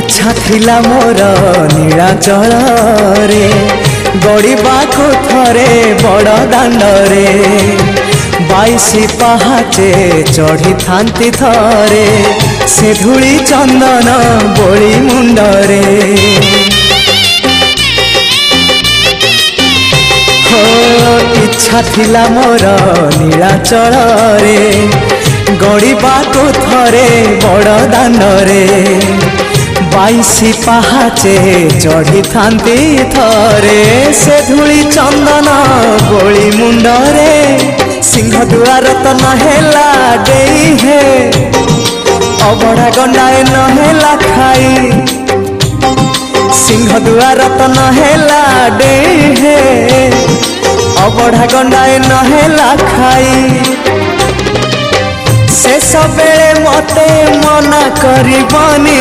इच्छा थिला मोर नीलाचल रे गड़िबाको थरे बड़ दांडरे 22 पहाचे चढ़ी थांती थरे से धूली चंदन बोली मुंडरे हो इच्छा थिला मोर नीलाचल रे गड़िबाको थरे बड़ दांडरे 22 पहाचे चढ़ी थांती थरे से धूली चंदन गोली मुंडरे सिंह दुआर तो नहेला देई है अबड़ा गंडाए नहेला खाई सिंह दुआर तो नहेला देई है अबड़ा गंडाए नहेला खाई से सबे मते मना करिबनी।